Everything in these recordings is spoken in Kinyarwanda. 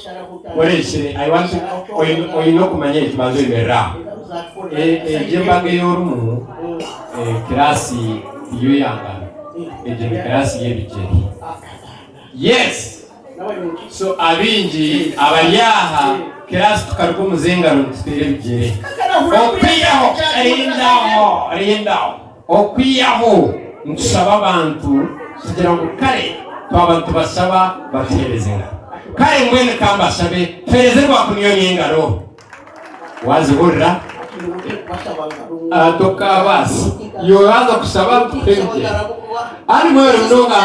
I want to oyino kumanya ikibazo ibera ejemba geyorumu klasi iyo yangana ejemba klasi yebijeri. Yes, so abinji abayaha klasi tukaruko muzengano tutere bijeri okwiyaho arindaho okwiyaho ntusaba abantu kugira ngo kare twabantu basaba baterezenga kare mwene kamba sabe perezerwa kuniyo nyengaro wazihurira atoka basi yo yaza kusaba tuteje ari mwere mnonga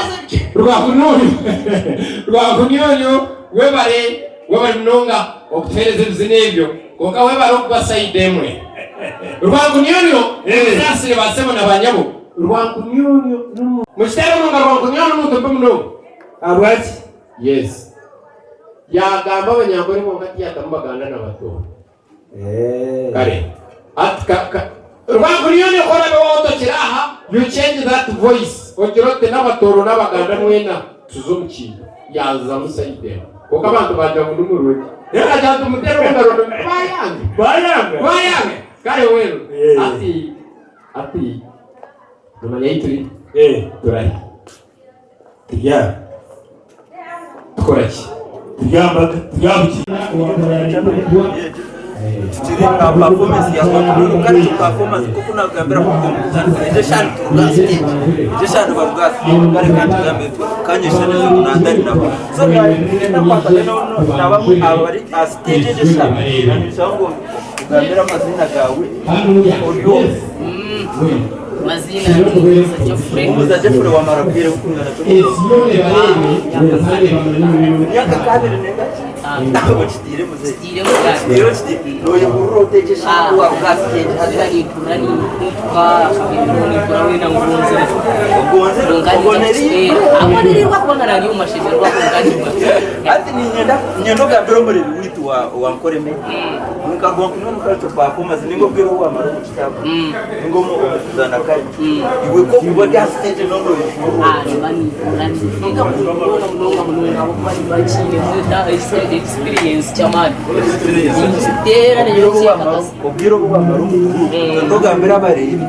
rwakunyonyo webare mnonga okutereze bizinebyo koka webare okubasaidemwe rwakunyonyo nasire basemo nabanyabo rwakunyonyo mushitero mnonga rwakunyonyo mutombe mnonga abwati yes yagamba abanyangore mu ngati yatamubaganda n'abato kare rwakunyonyo korabe woto kiraha you change that voice okirote n'abatoro n'abaganda mwena tuzomukinga yaza musaidemwe koka abantu baje kudumuruye era jantu mutero ngaro bayange kare wenu ati numanya ituri turai tiya tukoraki tuyabuki Tiri performance ya kandi performance kuko nagambira ko jeshan turugasi jeshan barugasi kare kandi gambe kanyesha neza kunandari nabo so nenda kwaka nabo abari stage jeshan nishango kugambira amazina gawe oyo mazina za Jeffrey wa marabire ukungana cyo yaka kabiri nenda ntabwo kitire muze rero noye kurote jeshan wa gasi hari turani kwa ibironi kurawe na ngunze ngoneri amanirirwa kubona radio mashizirwa kunganirwa ati nyendo gambiro muri witu wa nkoreme nikagwa kuno kalto performance ningo bwiro wa maro kitabu ningo mo kuzana kai iwe ko kuba gas stage nondo bani kurani ninga kuona mnonga abo bari bachine muda experience chamani tera ne yo kubwiro wa maro ndo gambira bari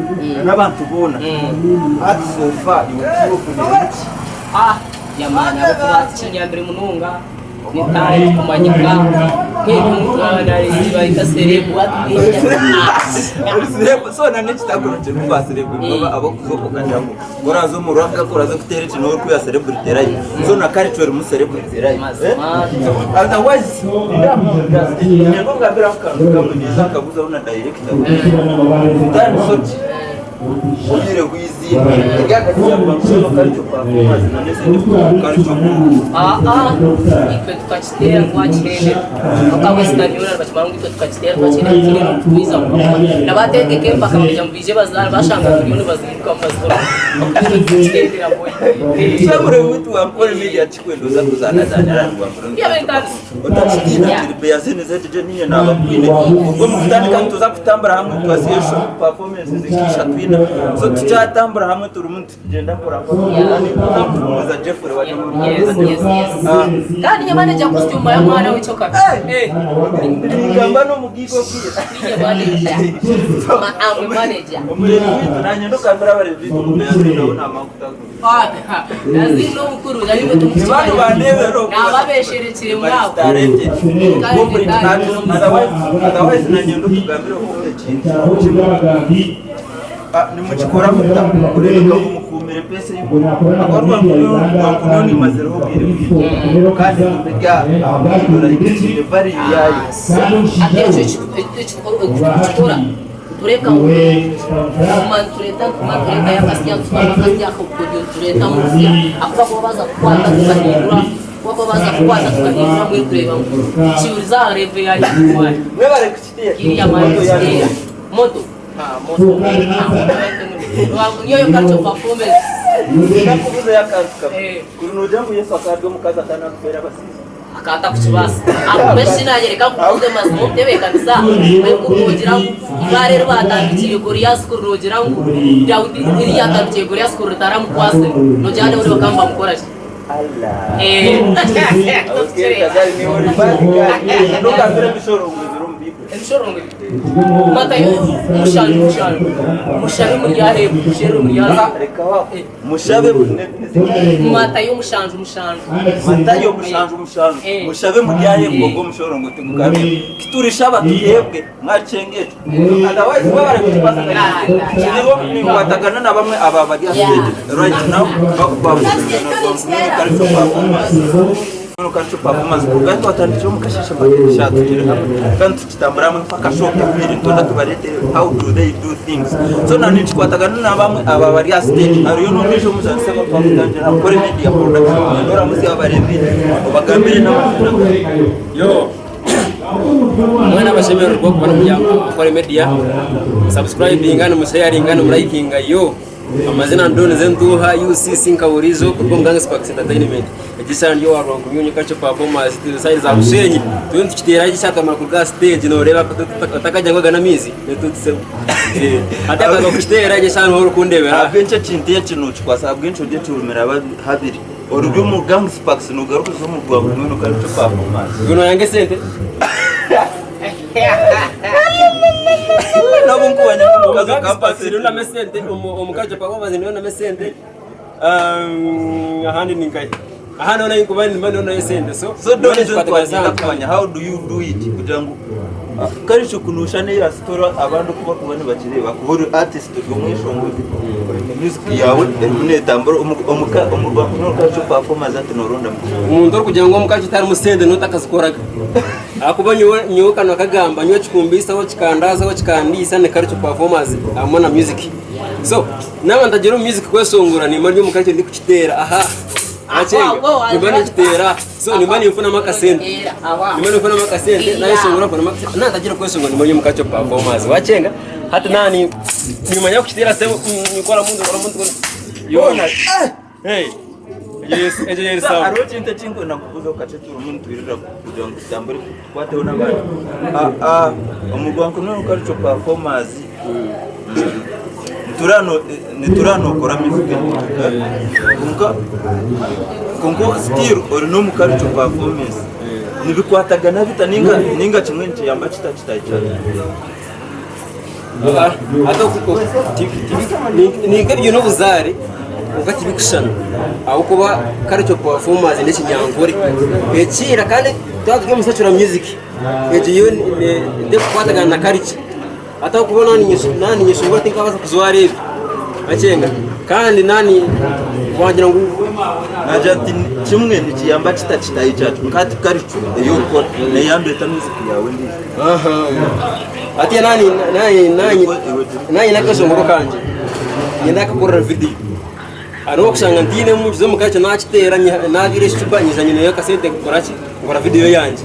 n'abantu bona at so far you feel yamana abakinya mbere mununga nitari kumanyika nk'umwana ribaita serebu serebu so na nechitagura chenumba serebu baba abo kuzokoka njango gorazo muranga korazo kutereti no kuya serebu terai so na karitori mu serebu terai otherwise nyango ngabira kamuniza kabuza una director dan so ujire kuizi ngaka cyamba so karicho performance na nese karicho ikwe tukachitera kwachirende akawesitanyura bachimarungu ikwe tukachitera kwachirende kiri mutwiza nabategeke mpaka bajambije bazana bashanga turione baziruka mazikora tukachitera boy sabure witu wa Kore Media chikwendo za kuzana zana utachitira beyazene zeje ninye nabakwine ubwo mutandika tuza kutambara hamwe twasiye show performance zikisha twina so tuchatambara hamwe turi umuntu tugenda kora za Jeffrey wa kandi nyamane jya kustyumba ya mwana w'icoka ngamba no mugigo kiye manager umureni witu nanye ndo kamera bari vitu beyazene ndabona amakuta nazino mukuru yari abantu banebero nababesherekere mwaho otherwise nanye ndo kugambira ko kintu ni mukikora mukureka kumukumira pese akorwa ni mazero bwire kandi mbega abakora ikintu bari yayi atecho chikora tureka tureta ya kasi yako kudio tureta musia akwa baza kwata tukahindura kwa baza kwata tukahindura muri kureba chiuriza reve yayi kwani webare kuchitia kiriya moto niyo kalcho performance nakubuza yakaruka kurunoja mu Yesu akadwe mukaza kana kubera basizi akata kuchibasa abeshi nagereka kuvuze mazumo tebe kabisa we kugira ibare rwatangiye Goliath kurugira ngo Daudi iri yatangiye Goliath kurutara mukwase no jane uri bakamba mukora Allah okay kazali ni uri bari ndo kambere bishoro Enshorongwe matayo mushabe muri yahe mushero muri yaza mushabe matayo mushanju matayo mushabe muri yahe ngogo mushorongwe tukugabe kiturishaba tuyebwe mwacengete otherwise wabare kutipasa kandi ni watagana na bamwe aba bari right now bakubaba no culture performance ubwato watandikira mu kashasha bakirisha tukiri hamwe kandi tukitambura mu paka shop yakubira intonda tubarete how do they do things so nani chikwataga n'abamwe aba bari ya stage ariyo n'unisho muzanse ko twamutangira akore media production ndora musi abarembi ubagambire n'abafuna yo mwana bashemera rwo kubana mujyango akore media subscribing ngana musharing ngana liking yo amazina ndone zenduha UCC Nkaburizo kuko muganga Sparks Entertainment igisa ndio warongo myunye kacho performance size za Musenyi tundi kitera gishaka mu kuga stage no reba atakajya ngoga na mizi netutse ataka no kutera gishaka no kundebera abenche cintiye kinuci kwasabwe incho je tumera habiri orubyo muganga Sparks no garuka zo mu Rwanda no kacho performance guno yange sente nabo nkubanya mukazo campus runa mesente umukaje performance niona mesente ahandi ningai ahandi ona inkubani mbano na esente so don't kwanya how do you do it kujangu karisho kunusha ne ya story abantu kuba kubane bakireba kubura artist umwishongo music yawe ne tamboro umurwa no kacho performance ati noronda umuntu kugira ngo mukaje tari musende notakazikoraga akubanye nyoka nakagamba nyo chikumbisa ho chikandaza ho chikandisa ne kacho performance amona music so naba ndagero music kwesongura ni mari mukaje ndi kuchitera aha achenga nimani kitera so nimani mfuna makasente nimani mfuna makasente na yesongura kwa makasente na ndagero kwesongura ni mari mukacho performance wachenga hata nani nimanya kuchitera sema nikora mundu yona hey yes engineer sound aroje ntacingo nakubuza ukaceturu umuntu twirira kugira ngo tambure kwateho nabandi umugwanko no kacho performance turano kora music kungo still or no mu kacho performance nibikwataga nabita ninga kimwe yamba kitachitaichana hata kuko ni kabyo no buzari ufati bikushana aho kuba kacho performance ndetse nyankore ekira kandi twatwe musacura music ejiyo nde kwataga na karichi hata kubona nani nyishongo tinkabaza kuzware achenga kandi nani wagira ngo najati kimwe nikiyamba kitachitaichatu mukati karichu yoko ne yambe ta music yawe ndi ati nani nakashongoro kanje yenda kakora video ariko kushanga ndine mu zo mukacho nakitera nagire shuba nyizanye nayo kasete korachi ngora video yanje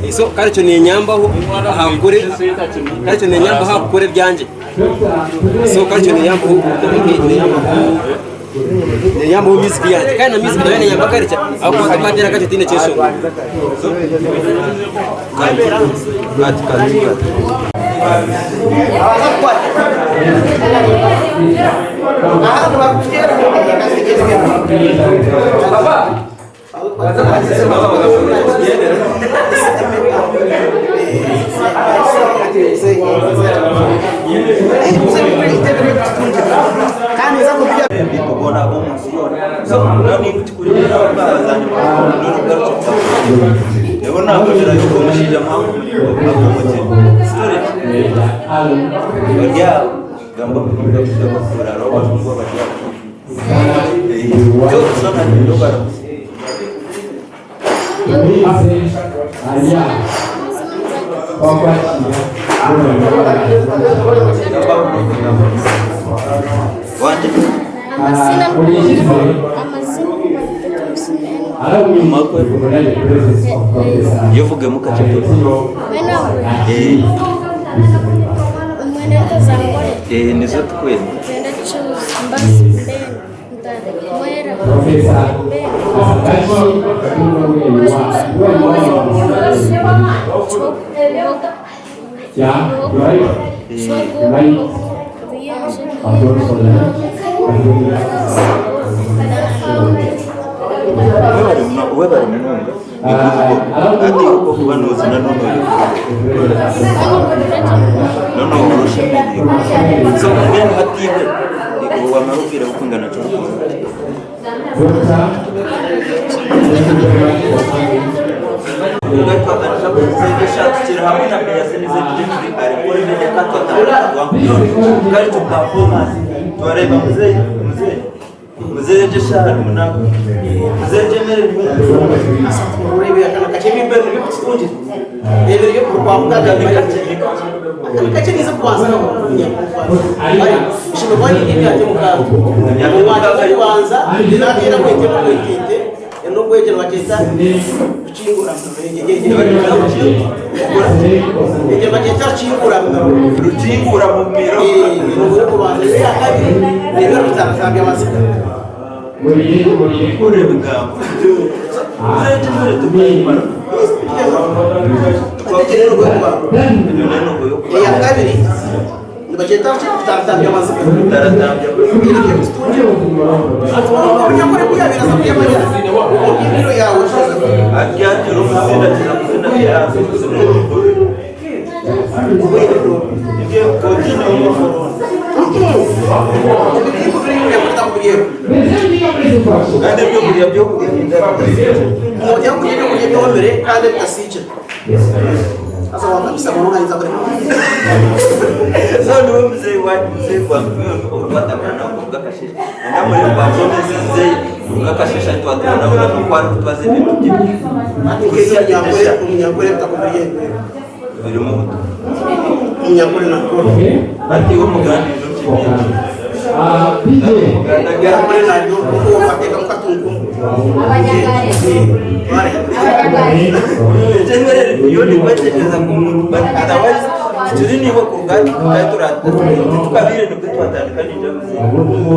iso karicho ni nyambaho hakure karicho ni nyambaho hakure byanje so karicho ni nyambaho ni nyambaho music yanje kana music nayo ni nyamba karicha ako kapatira kacho tine cheso so kati kubona umusiyoni so nani kutukurira bazanye no garuka ebona abajira yuko mushija mpamvu akomote story ya gamba kuvuga kuzakora roba ngo bajya yo sana ndo bara amazina yovuge mukacheto nizo twene uwe bari munonga ati uko kubanuza na nono urusha so then hatiwe wa marubira ukungana cyo muzeje shara munako muzeje mere urebe akana kachemi mbere yo kutunje rero yo kwa mugaga kache niza kwanza no kunya ari shino bani ndi ate mukato ya kwanza ndinatira kwetera kwetete eno kwetera baketa chingura yeje baketa chingura ruchingura mu miro ngo kubanza ya kabiri rero bitaka masika kure bigambo muzeje mere tubayimara ya kabiri ndibagenda cyangwa masika taratambya Abanyakore kuyabira za kuyabira ibiro yawe akyatiro muzinda kuzina yazo ngiye kodina umuforo kandi byo kuriya byo kurinda mujya kujya byo mbere kandi bitasice asa wakabisa mwana iza kare none uwo muzee kwa urwatamana ugakashisha namuri kwa zomeze ugakashisha twatana uri kwa twaze ibintu byinshi kesi ya nyakore bitakomeye biri mu muto nyakore na koro ati wo muganiro cy'ibintu nyakore na yo ko fateka mukatungu generally yo ni kwetekeza ku muntu but otherwise turi niba kungana turata tukabire no twatandika n'injabuzi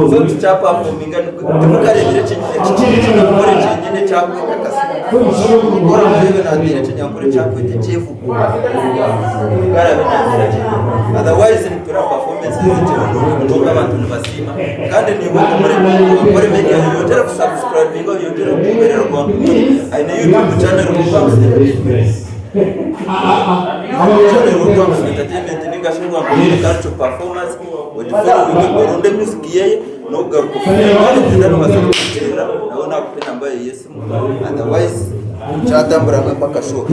zo tuchapa mu mingano tukarebere cy'ikindi n'umure cy'ingene cyakwe kakasa ora muri na dire cy'nyakure cyakwe cyefu karabe na dire otherwise ni tura performance z'icyo abantu basima kandi niba muri media yotera subscribe ngo yotera kuberera kwa aina YouTube channel entertainment ningashingwa muri culture performance wajifanya Burundi music yeye no garuko kandi no basakira naona kupenda ambaye Yesu otherwise chatambura mpaka show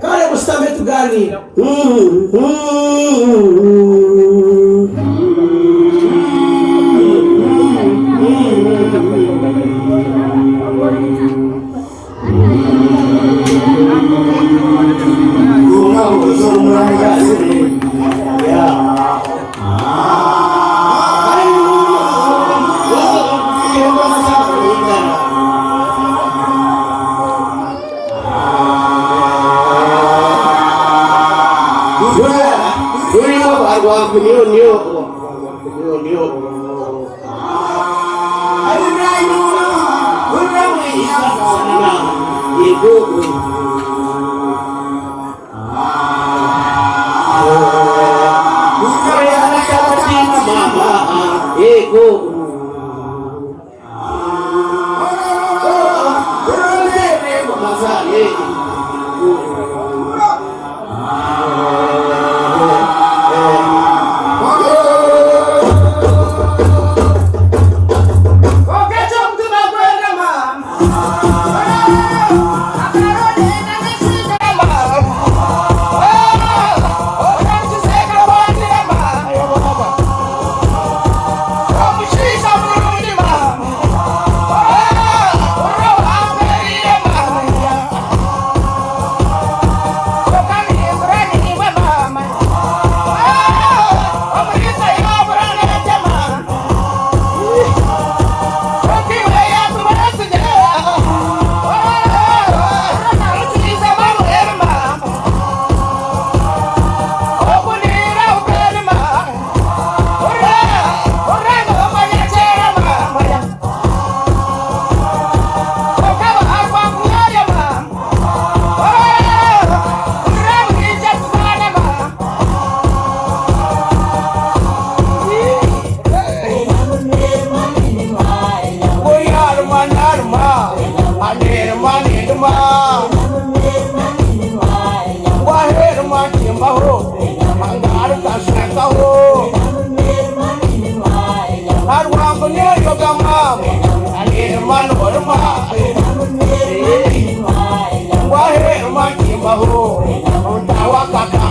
kale mustame tuganira Wahai rumah kimbahu, utawa kakak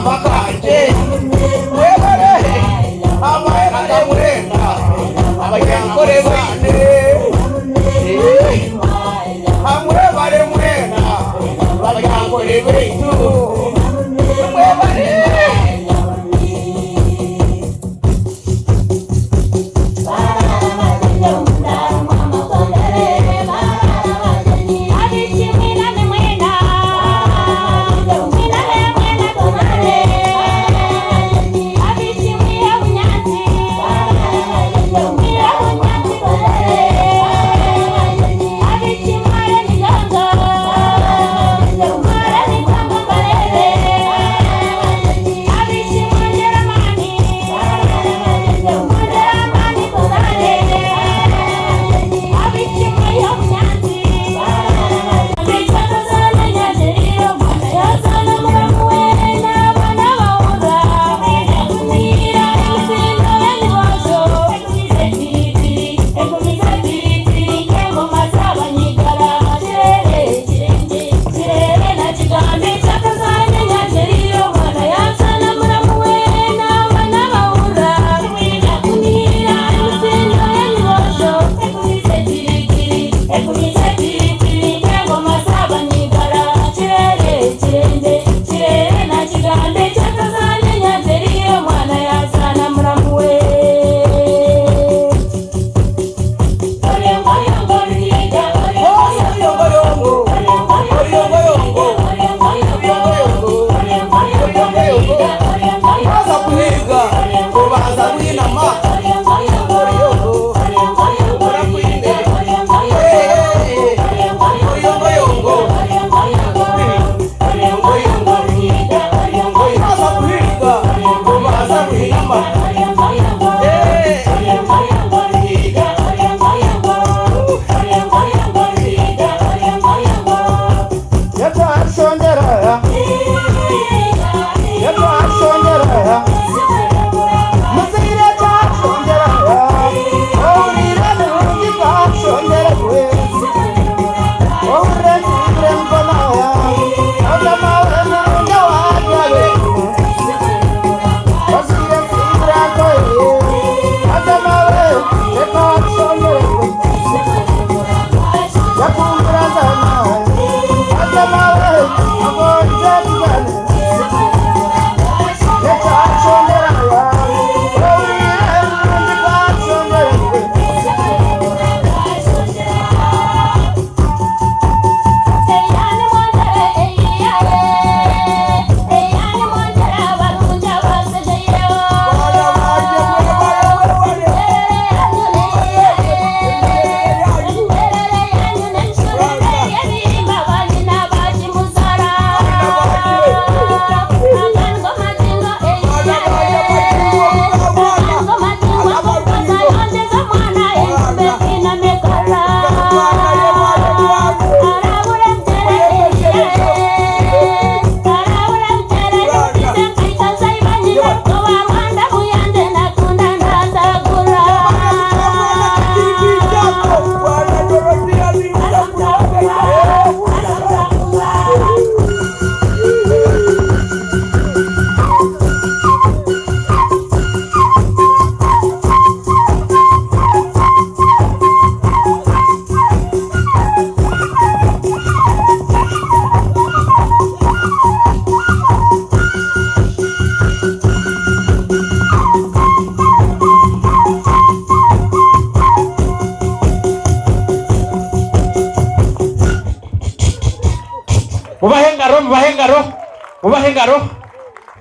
Ubahengaro.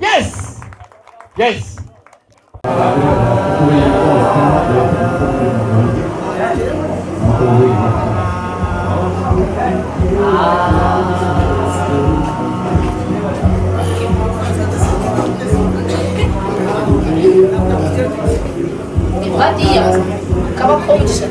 Yes. Yes. Batia, acaba com isso.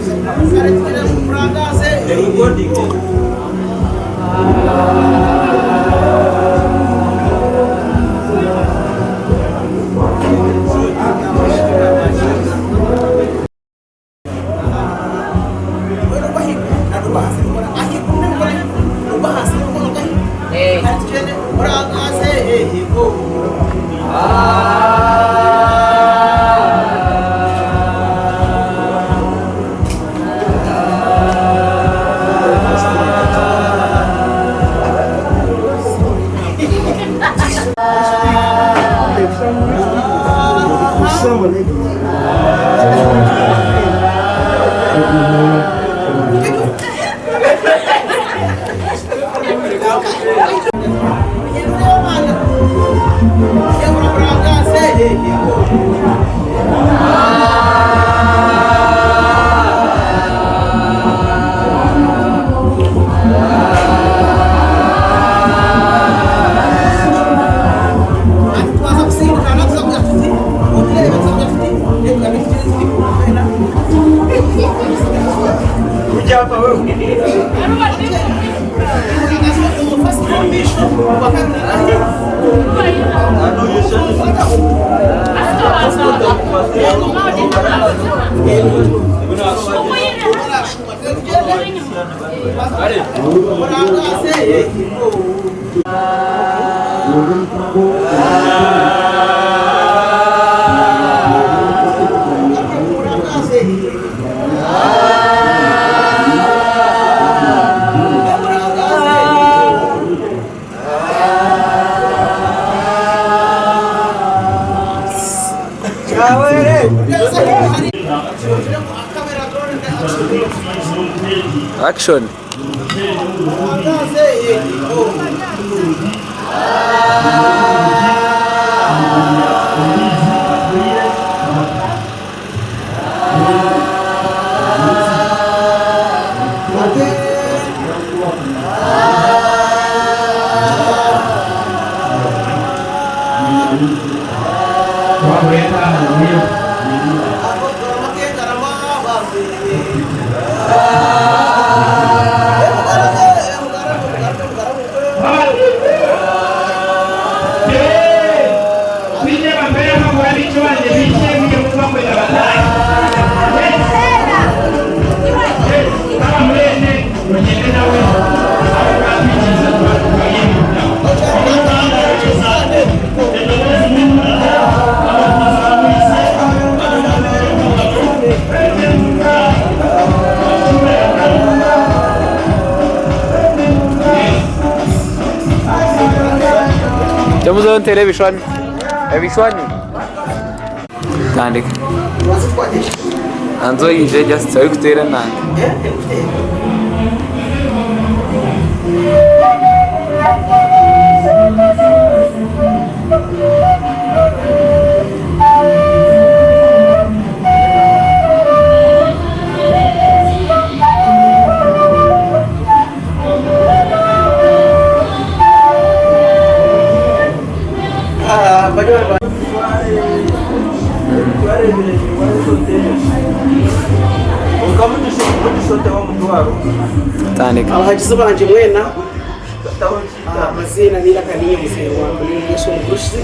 Action. Estamos on television. Everyone. Tandika. Anzo yije just say kutera nande. Tandika. Abahagizi banje mwena amazina nirakaniye musero wa mbere Yesu Kristo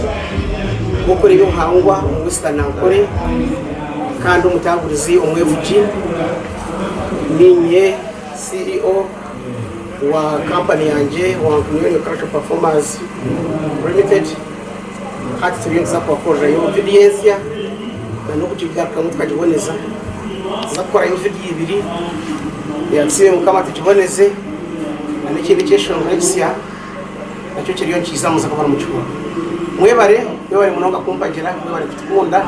gukora ibihangwa mu Western Ankole kandi umutangurizi umwevugi ninye CEO wa company yanje wa Union Cultural Performers Limited hati tuyenza kwa kora yo audience no kutigaka mukajiboneza zakora yo video ibiri yaksiye mukama tujiboneze n'ikindi cyesho ngexia nacyo kiriyo nkizamuza kuva mu cyuho mwebare munonga kumpagira mwebare kutukunda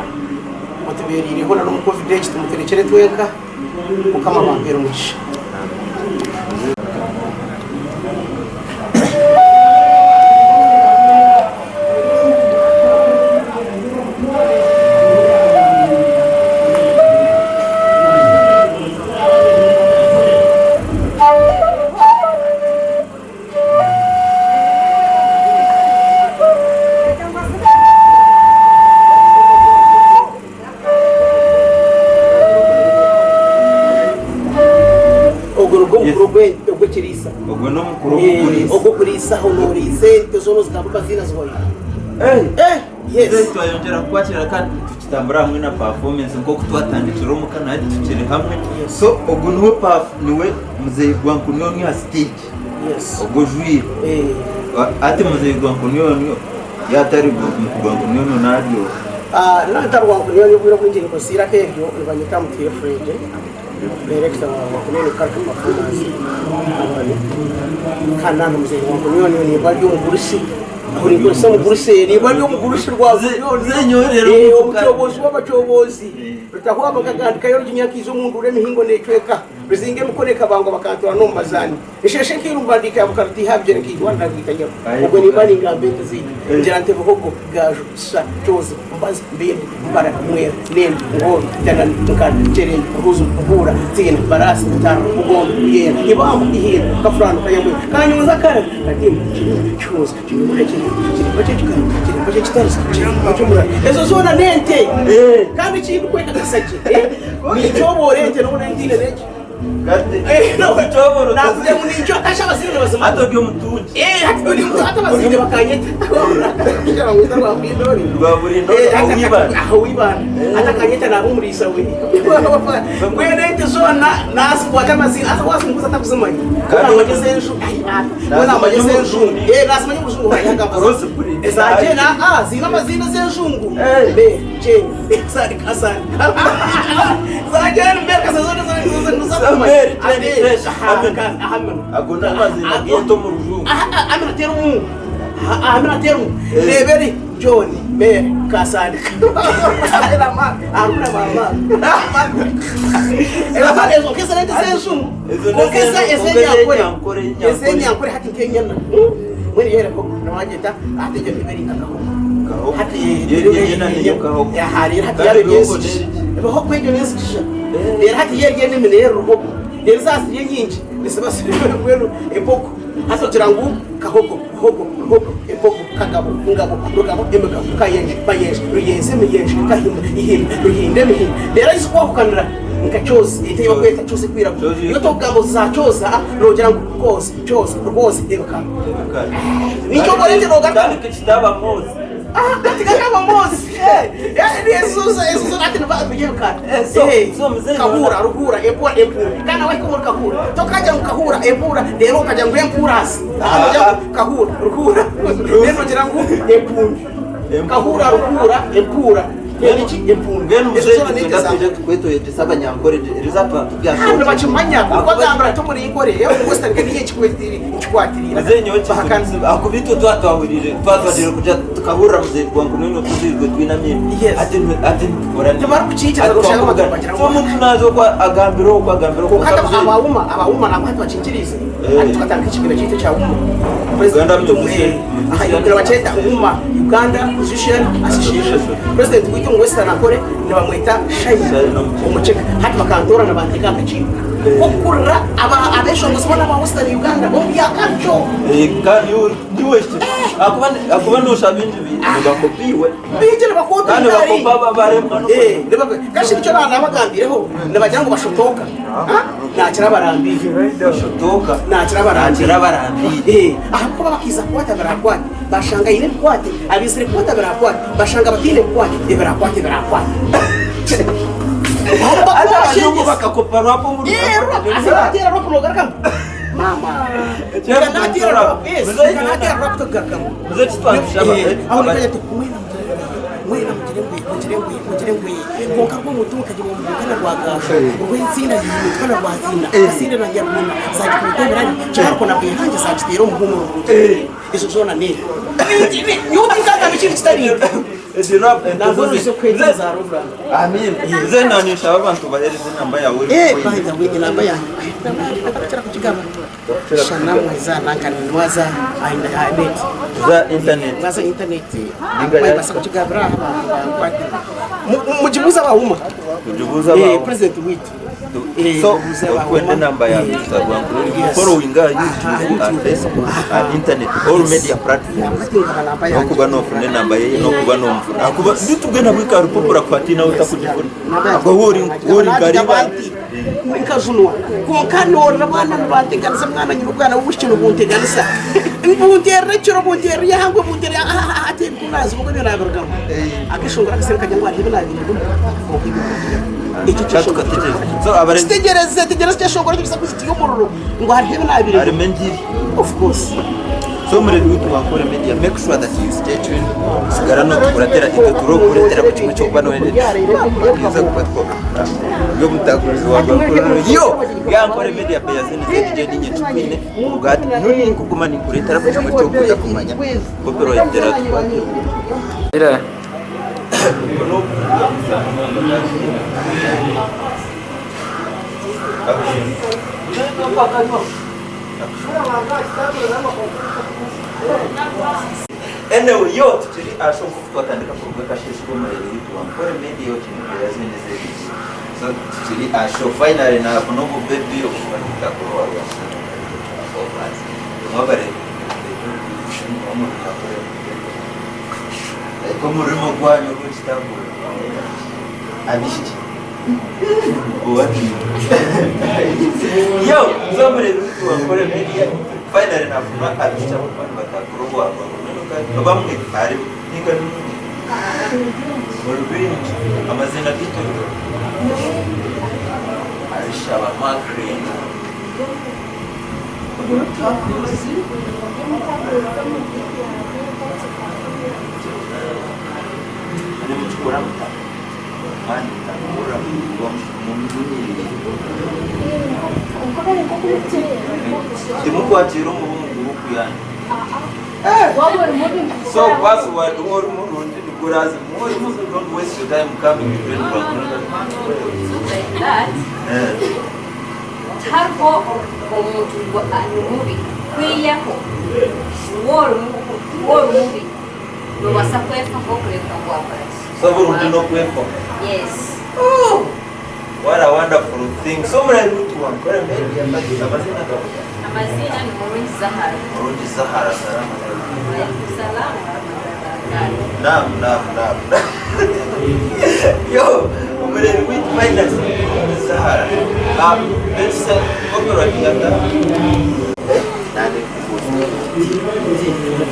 mutubeririho na no covid tumuterekere twenka mukama bambera umugisha Ogokurisa honorize tezono zikabuka zina zwoye. Yes. Twayongera kwakira kandi tukitambura hamwe na performance nko kutwatandikira mu kana hadi tukiri hamwe. So ogo niwe muzeyi gwankunyo ni stage. Yes. Ogo juire. Ati muzeyi gwankunyo yatari gwankunyo nadio. Nantari gwankunyo yobwira kwinjira ko sira kebyo ibanyika mu friend. Director wa Community Cultural Performance kana mzee wangu ni bali umugurushi kuri gusa umugurushi ni bali umugurushi rwazo zenyorero umucobozi w'abacobozi rutakuba bakagandika yo ryinyakizo umuntu ure mihingo necweka bizinge mukoreka bango bakantora no mazani isheshe kirumbandika yabukarati habye nk'Rwanda gitanya ubwo ni bali ngambete zi ngerante buhogo gaju sa chose mbazi mbere bara mwe nene ngo dana nkan tere ruzu bura tine barasi tano ugondo yera ibamu ihira kafrano kayamwe kanyuza kare kati chose kimureke ezo zona nente kandi kintu kweka gasaje ni cyoborente no ndile reke nakuja muninjo atasha bazini bazima hata ndio mtuji hata ndio mtu hata bazini bakanyeta kama mwita wa bindori wiba hata kanyeta na umrisa we kwene tuzona nasu kwa kama zini hata wasunguza hata kuzimanya kana majezenshu kana majezenshu nasu manya muzungu hayanga rose puri ezajena zina mazina zenzungu be je sari kasani zajena mbeka zazona zazona agona mazina gento mu rujungu amina teru leberi John be kasani era ma aruna mama era ma ezo kesa nete sensu kokesa esenya kore hati kenyana mwini yere ko nawajeta ate je leberi akaho hati yere kaho ya hari hati yare yesu ebe ho kwejo yesu era hati yere ne minero ho era sasi yenyinji nisebasi kwenu epoko hasa tirangu kahoko hoko epoko kagabo ngabo rugabo emegabo kayenje bayenje ruyenze meyenje kahimba ihimba ruhinde mihimba era isiko kukanira nkachozi iteyo kweta chose kwira yo togabo za choza rogera ngo rwose eka nico bolete rogata kitaba mozi katika kama mozi yani Yesu ati naba bijuka kahura ruhura epura kana wako muri kahura tokaja mkahura epura rero kaja ngo empurasi kahura ruhura rero ngira ngo epura kahura ruhura epura Yelichi epunge tuje kweto yesaba nyankore rizatwa hano bachumanya kwa gambara to muri ikore yo gusta kaniye chikwatiri azenyo bakanze akubito twatwahurire twatwadire kuja tukahura muze kwangu nino tuzirwe twinamye ati orani tumara kuchicha rushaka bagambira so muntu nazo kwa agambiro ko kata abauma na kwatwa chinchirize ati tukatanga ichibira chito cha umma Uganda mtumwe ayokera bacheta umma Uganda Musician Association President wito Western akore ne bamwita Shine umucheka hati bakantora na bandika agaciro okura abesho ngosibona ba Western Uganda bombi akacho kandi yuwese akuba no shabindi bakopiwe bijele bakopiwe kandi bakopa baremba kashi cyo bana bagambireho ne bajyango bashotoka nakira barambire bashotoka nakira barambire aho bakiza kwata barakwata bashanga ile kwate abisire kwata barakwata bashanga batine kwate barakwate Aja bakakopa rapo mu asatira rapo logarkam mama kanatira rapo togarkam muzeti twashaba aho kajya mwena mujirengwe konka ko mutuka je mu kana rwagasho rw'insinda y'umutwana rwazina asinde na yarumina zaje kutoberani cyarko na bihanje zakitero mu humuro izo zona ne yuti kaka bichiri stari Ezirap nazo zo kweza za rubra amin zena ni shabantu bahereze namba yawe bahiza wingi namba yangu nakachira kuchigama shana mwiza nankanwaza net za internet dinga basa kuchigabra mujibuza bauma mujibuza bauma president witu so kwende namba ya Instagram following YouTube and Facebook and internet all media platforms okuba no fune namba ye no kuba no mfuna akuba nditugena bwika rupopora kwatina utakujifuna abo hori gariba nikazunwa konkanora bana bateganisa mwana nyirugana w'ushino bunteganisa buntere cyo buntere yahangwe buntere ate kunazi bwo byo nagarugamo akishongora kasenka cyangwa ati binabintu iki cyo so abare tegereza cyashongora bisa kuzitiyo mururo ngo hari binabiri ari menjiri of course so muri YouTube bakora media make sure that you stay tuned sigara no kuratera ituturo kuretera ku kimwe cyo kubano kiza kwatko yo mutakuzi wa bakora yo yankore media players ni DJ dinye tupine ugati nuni kugumana kuretera ku kimwe cyo kuja kumanya kopero yitera ira Anyway, yote tuli ashofu twatandika kuruga kashishiko muri YouTube ankore media yote ni yazine zedi so tuli ashofu finally na kuno baby yo kuandika kuroa ya mwabare ko murimo gwanyu ko kitabu abishiti Yo, somebody for a media. Finally, I'm not at the chapel, but I grew up. I'm amazina kitu alishaba makri nimchukua mta mani takura mumduniri timukwatira mu group yani so password or murundi nikurazi more don't waste your time coming to the like that. Tarko omuntu mubi kwiyako war mubi no wasakwefa kokuleka kwaparati so burundi no kwefa yes. Oh, what a wonderful thing. So many good one. What a baby. Amazina ni Murundi Zahara. Murundi Zahara. Salama. Salama. Naam. Yo, we're with finance. Zahara. Let's say copyright yata. Nani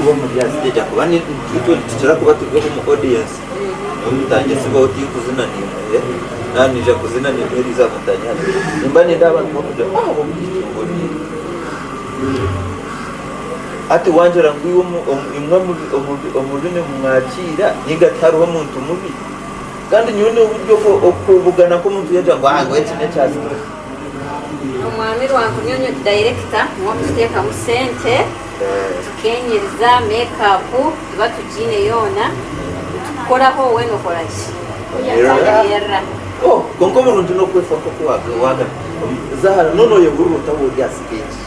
kuwa mdia stage kwa ni kitu tuchara kwa watu kwa audience. Mtanje siba uti kuzina ni nani ja kuzina ni heri za mtanya. Nyumbani ndaba mmoja ngoni. Ati wanjira ngwiwo imwe omulune mwakira niga taruho muntu mubi. Kandi nyone uburyo okubugana ko muntu yaje ngo ngo eti nechazi. Omwamiri wangu nyonyo director mwo kuteka mu sente. Tukenyeriza makeup tuba tujine yona. Koraho weno korachi. Yera. Oh, konko murundi no kwefa ko waga. Zahara nono yeguru tabo ya stage.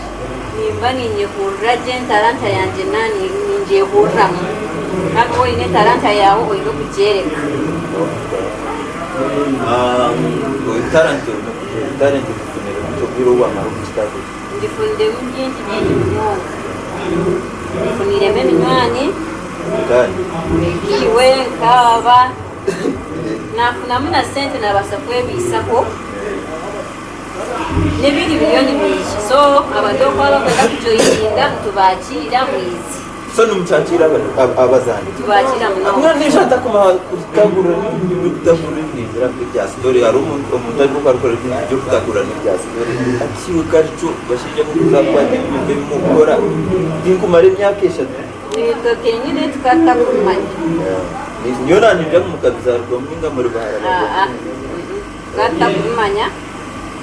Nimba ninye kurra jen talanta yanje nani ninje hurra. Nako ine talanta yawo oino kujereka. Talent kunere to biro wa maru kitabu. Ndifunde mjinji nyinyi mwongo. Ndifunire mimi nywani. Kani. Iwe nkaba. Nafuna muna sente nabasa kwebisako. Nebindi bilioni byinshi. So abantu kwala kwenda kujoyinga tubakira mwizi. So numchachira abazani. Tubakira muno. Amuna nishata kuma kutabura ni ya story arumu omuntu ari gukora ibyo kutabura ni ya story. Akiwe karicho bashije kuzakwa n'ibyo mukora. Dinkumare myaka eshatu. Nitwe kenyine tukata kumanya. Nyona nje mukabizarwa mwinga muri bahara. Gata kumanya.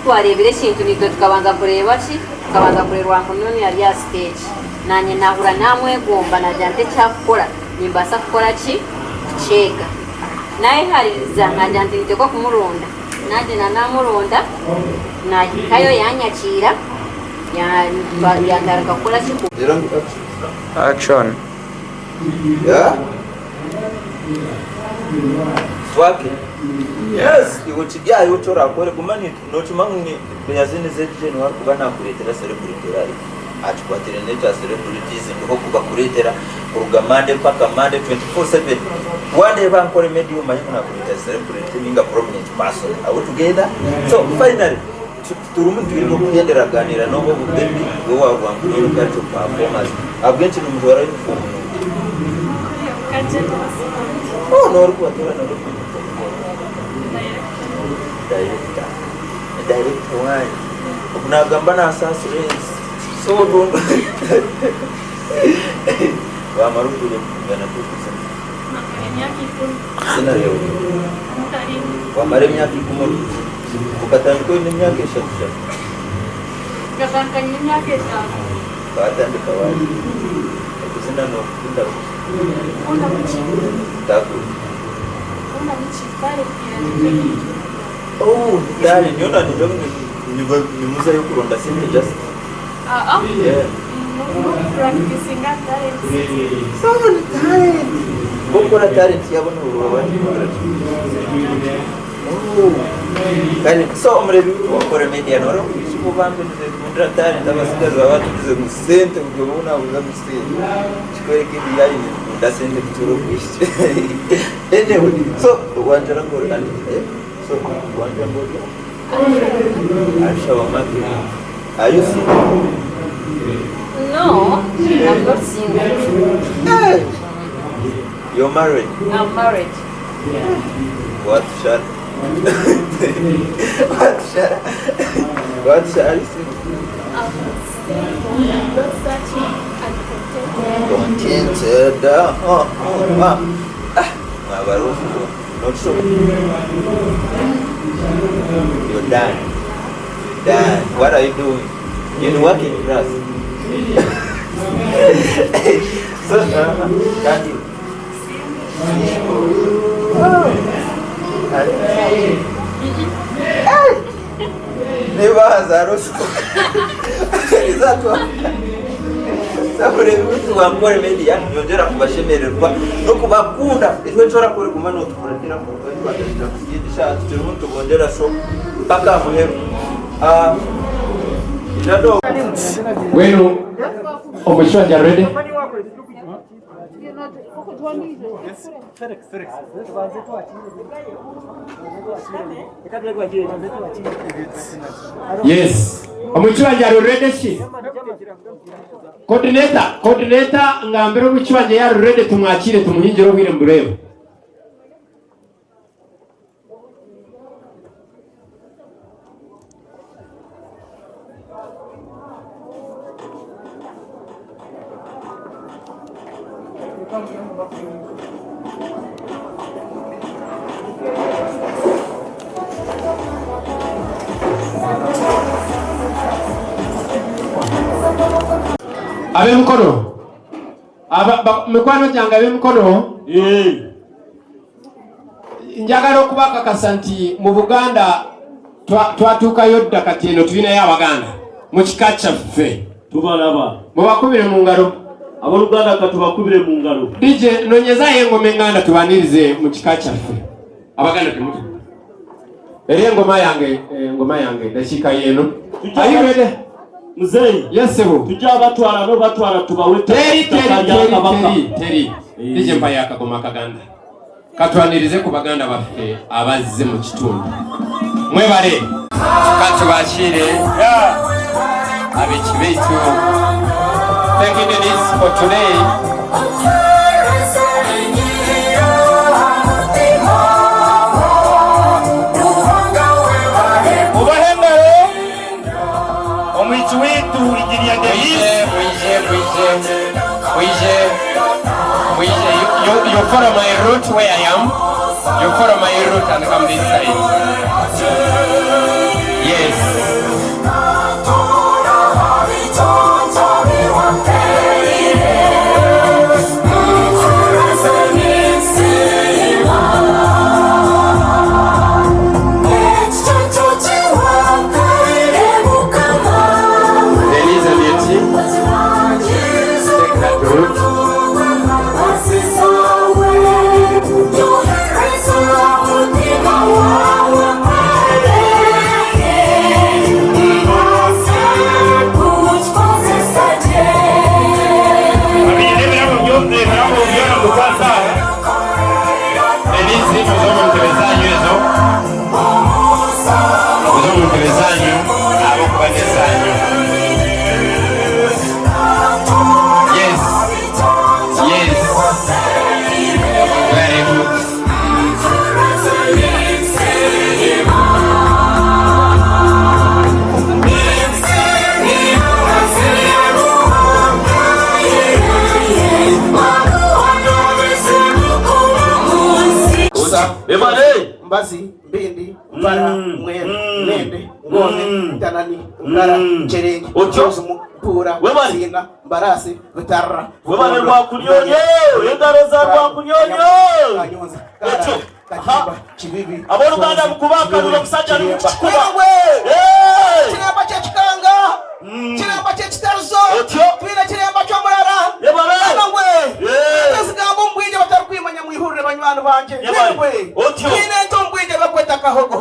Twarebere kintu nitwe tukabanza kureba ki tukabanza kurerwa nkononi yari ya stage nanye nahura namwe gomba najante cyakora nimbasa gukora ki cheka naye hariza najante niteko kumurunda naje nanamuronda najikayo yanyakira yandaraga gukora ki Action. Yeah. Swaki. Yes, iwochigia iwochora akore kumani nochimangni beyazini zetje no kubana kuretera celebrity rari achikwatire necha celebrities ndiko kuba kuretera kurugamande paka mande 24/7 one day bankore medium manyo na kuretera celebrity ninga prominent person are we together. So finally turumu twirimo kugendera ganira no bo bebi go wagwangu no kacho performance abwenchi numuzora uniform oh no rukwatira no director why unagamba na assurance so don't wa marukule ngana tukusa sina leo wa maremya kikumuri ukataniko ni myaka eshatu gabanganya imyaka eshatu batandika wali kusina no kunda taku oh dali niona ni muza yo kuronda sente just yeah practicing talent so talent bokora talent yabona urubani oh kali so umrebi wakora media noro kubambe ndira talent abasigaza abantu bize mu sente ubona uza mu sente chikore kibi yayi ndasende kuturo kwishi anyway so wanjara ngora so So, Aisha Wamati. Are you single? No, I'm not single. Hey! You're married? I'm married. What shall? What shall you say? I'm single, not searching and contented. Contented. Not so. You're done. Done. What are you doing? You're working class. So, can't you? Never has a rose. Is that what? Sabure bitu wambore media yongera kubashemererwa no kubakunda itwe nshora kuri kumana utukuratira mu Rwanda yidisha turimo tubondera so paka muheru irado wenu omushwanja ready yes omushwanja ready shi coordinator ngambere omushwanja ya ready tumwakire tumuhingiro bwire mburebe abe mkono mikwano janga abe mkono njagala okubaka kasanti mu Buganda twatuuka yodda kati eno tulina y'Abaganda mu kika kyaffe tubalaba mubakubire mu ngalo aboluganda katubakubire mu ngalo DJ nonyezayo engoma enganda tubanirize mu kika kyaffe Abaganda temutu eri engoma yange ndakika yeno ayibede muzeyi yesebo tujja batwala no batwala tubawe teri DJ mpa yakagoma kaganda katwanirize ku Baganda baffe abazze mu kitundu mwebale katubashire abekibitu taking this for today. You follow my route where I am. You follow my route and come this side. Yes. Mbazi, Mbindi, Mbara, Mwende, Ngone, Tanani, Ngara, Cherenge, Ojosumu, Pura, Sina, Mbarasi, Vitarra, Webane Wakunyonyo, Yendareza Wakunyonyo, Katiba, Chibibi, Aboluganda Mukubaka, Lukusacha, Lukuchikuba, Chiramba Chachikanga, Chiramba Chachitaruzo, Twina Chiramba Chamurara, Yabangwe, Nesigambo Mbwije Watarukwimanya Mwihurire Banywanu Banje, Yabangwe, Twine bakweta kahogo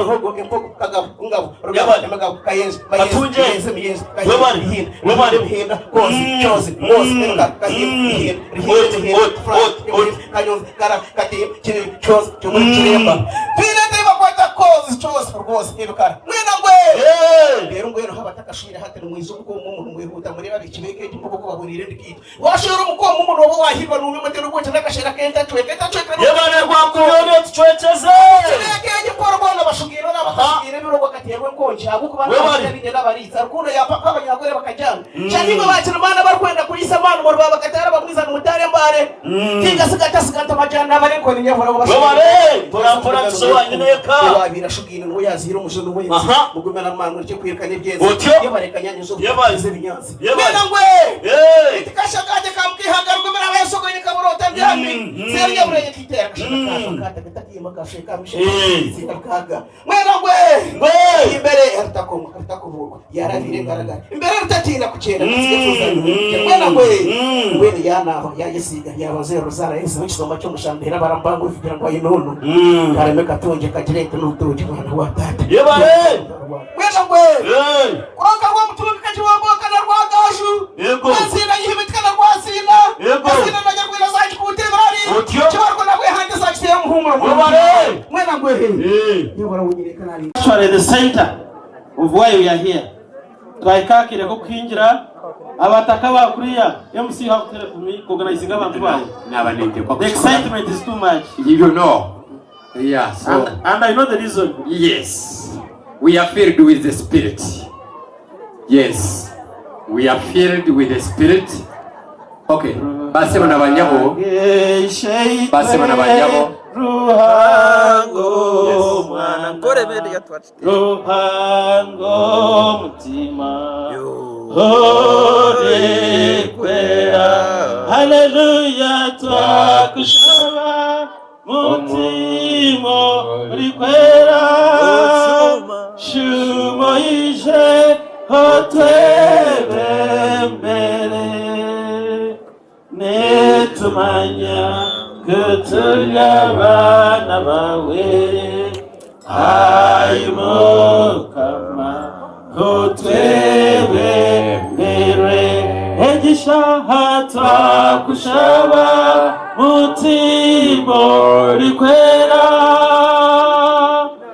hogo impogo kagabo ngabo rugabo kayenzi bayenzi miyenzi webari hinda kozi chose mozi kahinda kanyon kara katim chiri chose chumuri chiremba twine bakweta kozi cyose rwose ibukara mwena ngwe rero ngwe no habatakashira hatari mwizo uko umuntu mwihuta muri babikibeke imvugo ko baburire ndikita washira umuko umuntu wowe wahirwa n'umwe mutero gute nakashira kenta tweke yebane kwa kunyonyo tuchwecheze keje porobona bashugiro n'abashugire biro bakaterwe nkonje abuko bana bije n'abariza rukundo ya papa abanyagore bakajyana cyane ngo bakira bana barkwenda kuyisa abantu mu rwaba bakatara bamwizana umutare mbare kinga sigata majana bari ko nyavura ngo bashugire porapora tsoanye neka wabira shugire ngo yazira umujono we mugumana manu cyo kwirkanye byenze yebarekanya nyezo yebaze binyanzi mwena ngwe tikashagaje kamkihaga ngumana abasogoye kaburota byambi serya bureye kitera kashaka katakiye makashe kamishe zikaga mwena ngwe imbere aritakomurwa yaravire ngaragara imbere rutatinda kucera mwena ngwe yanaho yagisiga yabaze rozara yese w'ikisoma cyo mushambira barambango kugira ngo ayinono kareme katonje kagirete n'utuji mwana wa tata yebare mwena ngwe kwanga kwa mutumika kajiwamboka na rwagashu asina yihibitkana rwasina asina najagwira zaje kutebari cyo na wehande zaje muhumuro mwena ngwe yebara unyireka nari actually the center of why we are here twaikakire ko kwinjira abataka bakuriya MC have to help me organizing abantu bayo n'abanete kwa the excitement is too much you know yeah so and I know the reason yes we are filled with the spirit yes we are filled with the spirit okay base bana banyabo ruhango mwana ngore bende yatwache ruhango mutima hore kwera haleluya twakushaba mutima rikwera shumo ije hotebembere netumanya kutulyabana bawe ayimukama hotebembere egishaha twakushaba mutima rikwera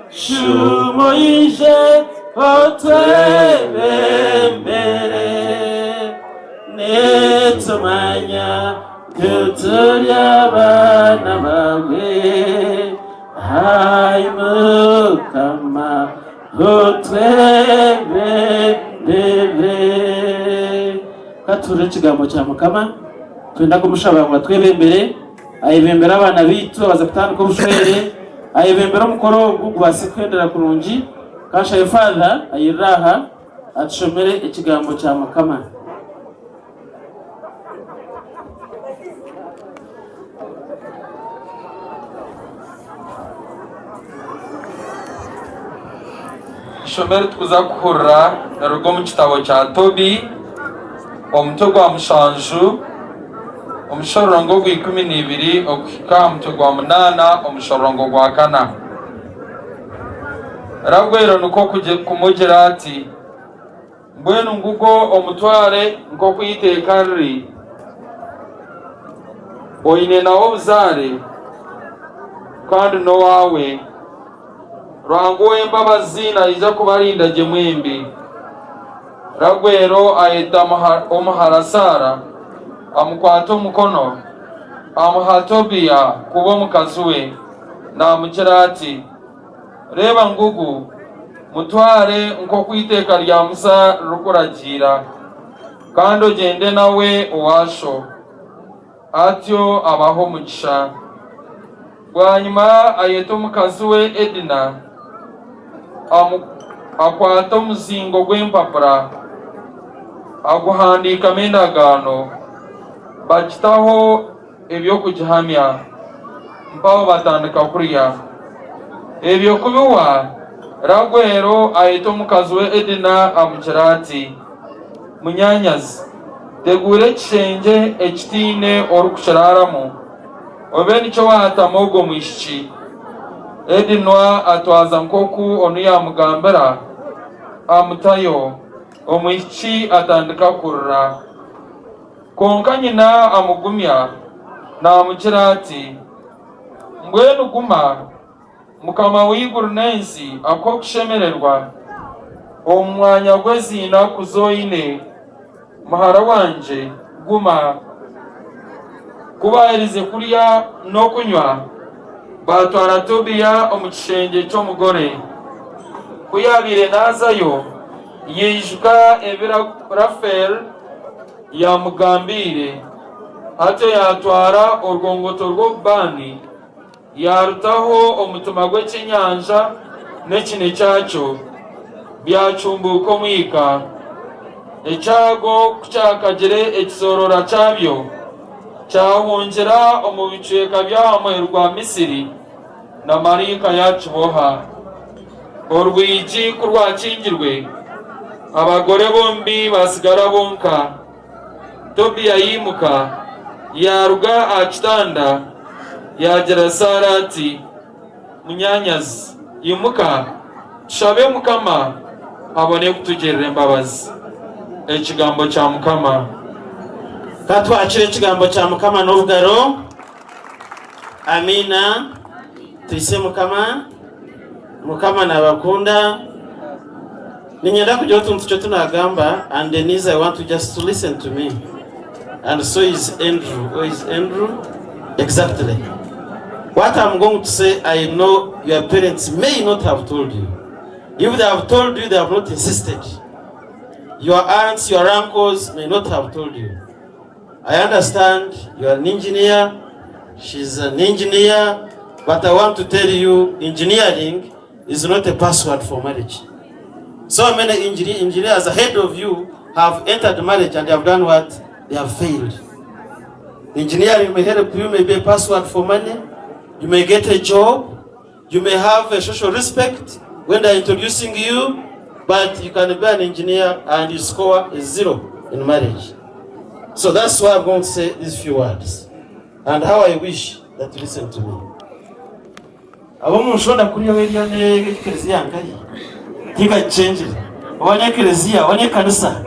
shumo ije hotebembere netumanya kutulyabana bawe hayimukama hotwebembere kature ikigambo cya mukama twenda kumushabanga ngo twebembere ayibembera abana bitu abaza kutandika ubushwere ayibembera umukoro gubase kwendera kurungi kasha father ayiraha atushomere ikigambo cya mukama ishomero tukuza kuhurira narugo mu kitabo cya Tobi omutwe gwa mushanju omushorongo gwa 12 okuhika omutwe gwa 8 omushorongo gwa 4 ragwero nuko kumugira ati mbwenu ngugo omutware nko kuyiteka riri oyine nawo buzare kandi no wawe rwanguwe mbabazi na ija kubarinda je mwembi ragwero ayeta omuharasara amukwata umukono amuha Tobiya kuba mukazuwe namugira ati reba ngugu mutware nko kwiteka rya Musa rukuragira kandi ogende nawe uwasho atyo abaho mugisha bwanyuma ayeta omukazuwe Edina akwata omuzingo gw'empapura aguhandikamu endagaano bakitaho ebyokugihamya mpaho batandika kurya ebyokubiwa ragwero ayeta omukazi we Edina amugira ati munyanyazi tegura ekishengye ekitiine orikushiraramu obe nicyo wahatamu ogwo mwishiki Edina atwaza nkoku onu yamugambira amutayo omwishiki atandika kurira konka nyina amugumya namugira ati mbwenu guma mukama w'iguru n'ensi ako kushemererwa omwanya gw'ezina kuzoine muhara wanje guma kubahirize kurya no kunywa batwara Tobiya omu kishenge ky'omugore kuyabire nazayo yijuka ebira Rafel yamugambire ate yatwara orwongoto rw'obubani yarutaho omutuma gw'ekinyanja n'ekine kyakyo byacumbuka omwika ekyago kukyakagire ekisorora kyabyo kyahungira omu bicweka by'ahamwe rwa Misiri na marika yakiboha orwigi kurwakingirwe abagore bombi basigara bonka Tobiya yimuka yaruga aha kitanda yagira Sara ati munyanyazi yimuka tushabe mukama abone kutugerera embabazi. Ekigambo kya mukama. Katwakire ekigambo kya mukama n'obugaro. Amina. Tuyise mukama. Mukama nabakunda. Ninyenda kugira otuntu kyo tunagamba, and Denise, I want you just to listen to me. And so is Andrew. Who is Andrew? Exactly. What I'm going to say, I know your parents may not have told you. If they have told you, they have not insisted. Your aunts, your uncles may not have told you. I understand you are an engineer, she's an engineer, but I want to tell you, engineering is not a password for marriage. So many engineers ahead of you have entered marriage and they have done what? They have failed. Engineering may help you, may be a password for money. You may get a job. You may have a social respect when they are introducing you, but you can be an engineer and you score a 0 in marriage. So that's why I'm going to say these few words. And how I wish that you listen to me. Abo mushonda kuri yowe ne eklezia ngai. Kika change. Wanye eklezia, wanye kanisa.